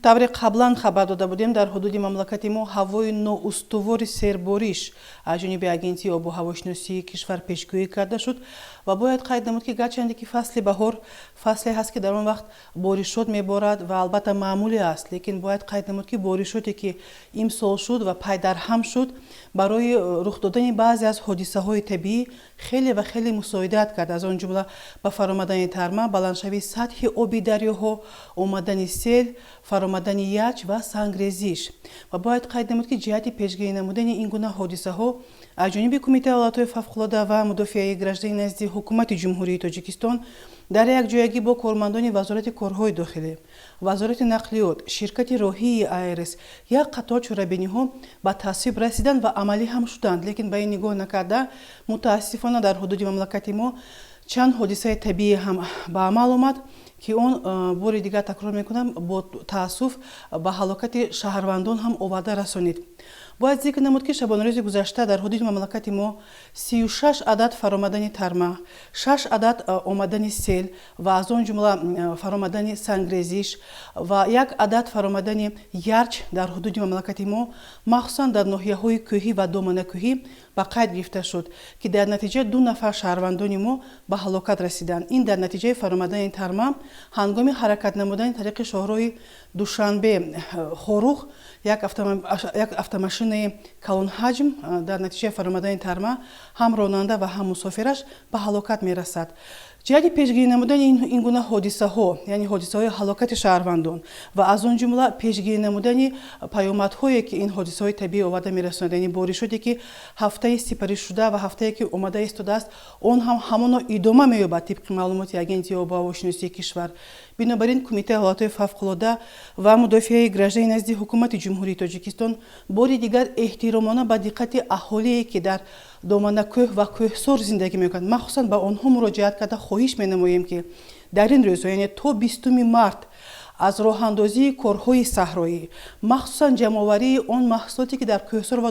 тавре қаблан хабар дода будем дар ҳудуди мамлакати мо ҳавои ноустувори сербориш аз ҷониби агентии обу ҳавошиносии кишвар пешгӯӣ карда шуд ва бояд қайд намуд ки гарчанде ки фасли баҳор фасле ҳаст ки дар он вақт боришот меборад ва албатта маъмулӣ аст, лекин бояд қайд намуд ки боришоте ки имсол шуд ва пайдарҳам шуд барои рух додани баъзе аз ҳодисаҳои табиӣ хеле ва хеле мусоидат кард, аз он ҷумла ба фаромадани тарма, баландшавии сатҳи оби дарёҳо, омадани сел, фаромадани яч ва сангрезиш. Ва бояд қайд намуд ки ҷиҳати пешгирӣ намудани ин гуна ҳодисаҳо аз ҷониби Кумитаи ҳолатҳои фавқулодда ва мудофиаи гражданӣ назди ҳукумати ҷумҳурии Тоҷикистон дар якҷоягӣ бо кормандони вазорати корҳои дохилӣ, вазорати нақлиёт, ширкати роҳии АРС як қатор чорабиниҳо ба тасвиб расиданд ва амалӣ ҳам шуданд, лекин ба ин нигоҳ накарда мутаассифона дар ҳудуди мамлакати мо чанд ҳодисаи табиӣ ҳам ба амал омад ки он бори дигар такрор мекунам бо таассуф ба ҳалокати шаҳрвандон ҳам оварда расонид. Бояд зикр намуд ки шабонарӯзи гузашта дар ҳудуди мамлакати мо 36 адад фаромадани тарма, 6 адад омадани сел ва аз он ҷумла фаромадани сангрезиш ва 1 адад фаромадани ярч дар ҳудуди мамлакати мо махсусан дар ноҳияҳои кӯҳӣ ва доманакӯҳӣ ба қайд гирифта шуд ки дар натиҷа 2 нафар шаҳрвандони мо ба ҳалокат расиданд. Ин дар натиҷаи фаромадани тарма ҳангоми ҳаракат намудани тариқи шоҳроҳи Душанбе Хорух як автомашинаи калонҳаҷм дар натиҷаи фаромадани тарма ҳам ронанда ва ҳам мусофираш ба ҳалокат мерасад. ҷиҳати пешгирӣ намудани ин гуна ҳодисаҳо, яъне ҳодисаҳои ҳалокати шаҳрвандон ва аз он ҷумла пешгирӣ намудани паёмадҳое ки ин ҳодисаҳои табиӣ оварда мерасонад, яъне боришоте ки ҳафтаи сипаришшуда ва ҳафтае ки омада истодааст он ҳам ҳамоно идома меёбад тибқи маълумоти агентии обу ҳавошиносии кишвар. Бинобар ин Кумитаи ҳолатҳои фавқулодда ва мудофиаи гражданӣ назди ҳукумати ҷумҳурии Тоҷикистон бори дигар эҳтиромона ба диққати аҳолие ки дар доманакӯҳ ва кӯҳсор зиндагӣ мекунанд, махсусан ба онҳо муроҷиат карда хоҳиш менамоем ки дар ин рӯзҳо, яъне то 20 март аз роҳандозии корҳои саҳроӣ, махсусан ҷамъоварии он маҳсулоте ки дар кӯҳсор ва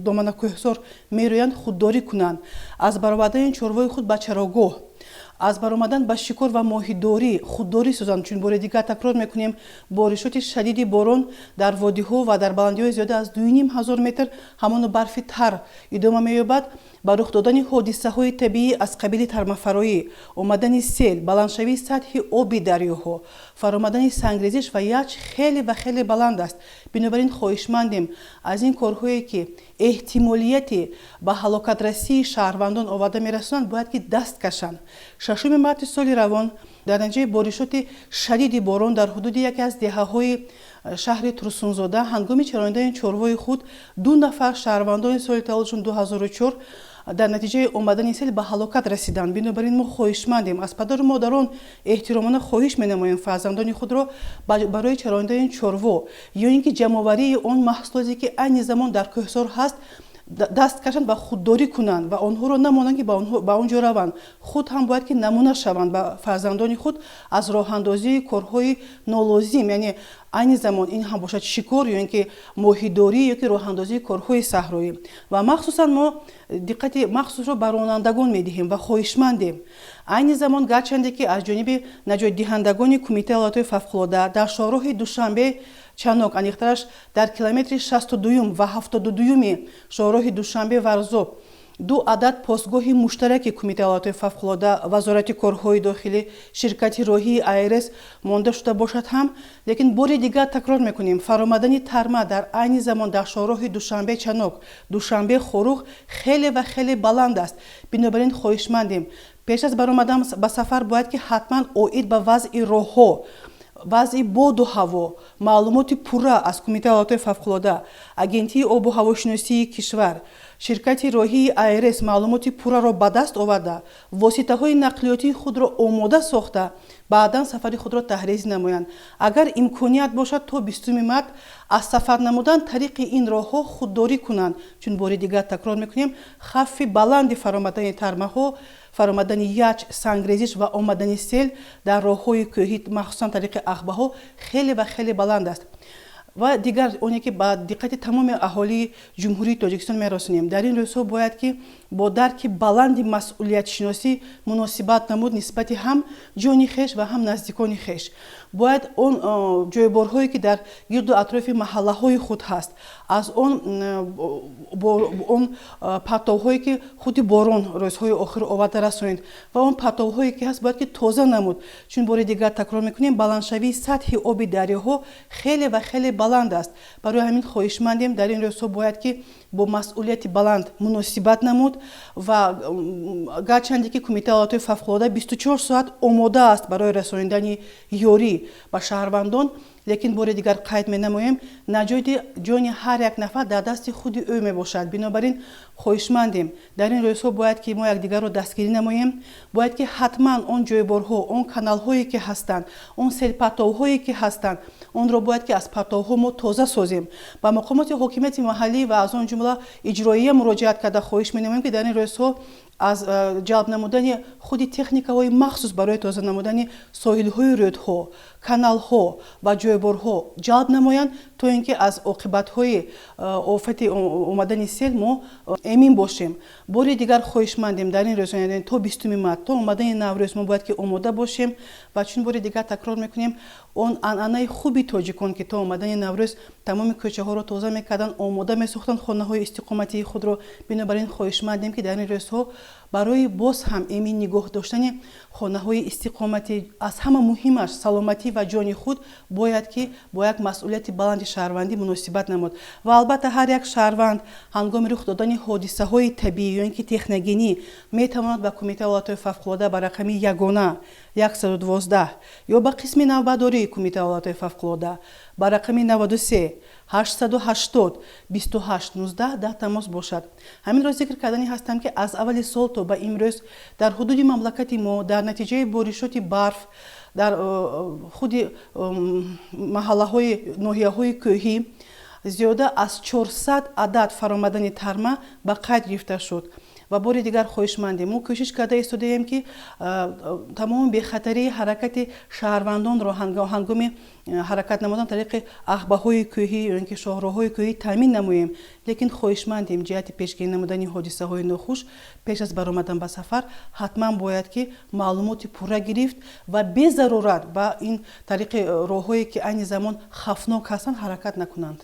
доманакӯҳсор мероянд худдорӣ кунанд, аз баровардани чорвои худ ба чарогоҳ, аз баромадан ба шикор ва моҳидорӣ худдорӣ созанд, чун бори дигар такрор мекунем боришоти шадиди борон дар водиҳо ва дар баландиҳои зиёда аз 2500 метр ҳамоно барфи тар идома меёбад ба рух додани ҳодисаҳои табиӣ аз қабили тармафароӣ, омадани сел, баландшавии сатҳи оби дарёҳо, фаромадани сангрезиш ва яч хеле ва хеле баланд аст. Бинобар ин хоҳишмандем аз ин корҳое ки эҳтимолияти ба ҳалокатрасии шаҳрвандон оварда мерасонанд бояд ки даст кашанд. 6 марти соли равон дар натиҷаи боришоти шадиди борон дар ҳудуди яке аз деҳаҳои шаҳри Турсунзода ҳангоми чаронидани чорвои худ 2 нафар шаҳрвандони соли таваллудшон 2004 дар натиҷаи омадани сел ба ҳалокат расиданд. Бинобар ин мо хоҳишмандем аз падару модарон эҳтиромона хоҳиш менамоем фарзандони худро барои чаронидани чорво ё ин ки ҷамъоварии он маҳсулоте ки айни замон дар кӯҳсор ҳаст даст кашанд ва худдорӣ кунанд ва онҳоро намонанд ки ба он ҷо раванд, худ ҳам бояд ки намуна шаванд ба фарзандони худ аз роҳандозии корҳои нолозим, яъне айни замон ин ҳам бошад шикор ё ин ки моҳидорӣ ё ки роҳандозии корҳои саҳроӣ ва махсусан мо диққати махсусро ба ронандагон медиҳем ва хоҳишмандем айни замон гарчанде ки аз ҷониби наҷотдиҳандагони Кумитаи ҳолатҳои фавқулодда дар шоҳроҳи Душанбе Чанок, аниқтараш дар километри 62 ва 72 шоҳроҳи Душанбе Варзоб 2 адад постгоҳи муштараки Кумитаи ҳолатҳои фавқулодда, вазорати корҳои дохилӣ, ширкати роҳии АРС монда шуда бошад ҳам, лекин бори дигар такрор мекунем фаромадани тарма дар айни замон дар шоҳроҳи Душанбе Чанок, Душанбе Хорух хеле ва хеле баланд аст. Бинобар ин хоҳишмандем пеш аз баромадан ба сафар бояд ки ҳатман оид ба вазъи роҳҳо, вазъи боду ҳаво маълумоти пурра аз Кумитаи ҳолатҳои фавқулодда, агентии обу ҳавошиносии кишвар, ширкати роҳии АРС маълумоти пурраро ба даст оварда, воситаҳои нақлиётии худро омода сохта баъдан сафари худро таҳриз намоянд. Агар имконият бошад то 20 март аз сафар намудан тариқи ин роҳҳо худдорӣ кунанд, чун бори дигар такрор мекунем хавфи баланди фаромадани тармаҳо, фаромадани яч, сангрезиш ва омадани сел дар роҳҳои кӯҳӣ махсусан тариқи Ахбаҳо хеле ва хеле баланд аст. ва дигар оне ки ба диққати тамоми аҳолии ҷумҳурии Тоҷикистон мерасонем. Дар ин рӯзҳо бояд ки бо дарки баланди масъулиятшиносӣ муносибат намуд нисбати ҳам ҷони хеш ва ҳам наздикони хеш. бояд он ҷойборҳое ки дар гирду атрофи маҳаллаҳои худ ҳаст, аз он партовҳое ки худи борон рӯзҳои охир оварда расонед ва он партовҳое ки ҳаст бояд ки тоза намуд, чун бори дигар такрор мекунем, баландшавии сатҳи оби дарёҳо хеле ва хеле баланд аст. Барои ҳамин хоҳишмандем дар ин рӯзҳо бояд ки бо масъулияти баланд муносибат намуд ва гарчанде ки Кумитаи ҳолатҳои фавқулодда 24 соат омода аст барои расонидани ёрӣ ба шаҳрвандон, лекин бори дигар қайд менамоем, наҷоти ҷони ҳар як нафар дар дасти худи ӯ мебошад. Бинобар ин хоҳишмандем дар ин рӯзҳо бояд ки мо якдигарро дастгирӣ намоем, бояд ки ҳатман он ҷойборҳо, он каналҳое ки ҳастанд, он селпартовҳое ки ҳастанд, онро бояд ки аз партовҳо мо тоза созем. Ба мақомоти ҳокимияти маҳаллӣ ва аз он ҷумла иҷроия муроҷиат карда хоҳиш менамоем ки дар ин рӯзҳо аз ҷалб намудани худи техникаҳои махсус барои тоза намудани соҳилҳои рӯдҳо, каналҳо ва ҷойборҳо ҷалб намоянд, то ин ки аз оқибатҳои офати омадани сел мо эмин бошем. Бори дигар хоҳишмандем дар ин рӯзони то 20 март, то омадани наврӯз мо бояд ки омода бошем ва чун бори дигар такрор мекунем, он анъанаи хуби тоҷикон ки то омадани наврӯз тамоми кӯчаҳоро тоза мекарданд, омода месохтанд хонаҳои истиқоматии худро. Бинобар ин хоҳишмандем ки дар ин рӯзҳо барои боз ҳам эмин нигоҳ доштани хонаҳои истиқоматӣ, аз ҳама муҳимаш саломатӣ ва ҷони худ бояд ки бо як масъулияти баланди шаҳрвандӣ муносибат намуд. Ва албатта ҳар як шаҳрванд ҳангоми рух додани ҳодисаҳои табиӣ ё ин ки техногенӣ метавонад ба Кумитаи ҳолатҳои фавқулодда ба рақами ягона 112 ё ба қисми навбардории Кумитаи ҳолатҳои фавқулодда ба рақами 93 880 28 19 дар тамос бошад. Ҳаминро зикр кардани ҳастам ки аз аввали сол то ба имрӯз дар ҳудуди мамлакати мо дар натиҷаи боришоти барф дар худи маҳаллаҳои ноҳияҳои кӯҳӣ зиёда аз 400 адад фаромадани тарма ба қайд гирифта шуд. Ва бори дигар хоҳишмандем, мо кӯшиш карда истодаем ки тамоми бехатарии ҳаракати шаҳрвандонро ҳангоми ҳаракат намудан тариқи ахбаҳои кӯҳӣ ё ин ки шоҳроҳҳои кӯҳӣ таъмин намоем, лекин хоҳишмандем ҷиҳати пешгирӣ намудани ҳодисаҳои нохуш пеш аз баромадан ба сафар ҳатман бояд ки маълумоти пурра гирифт ва безарурат ба ин тариқи роҳҳое ки айни замон хавфнок ҳастанд ҳаракат накунанд.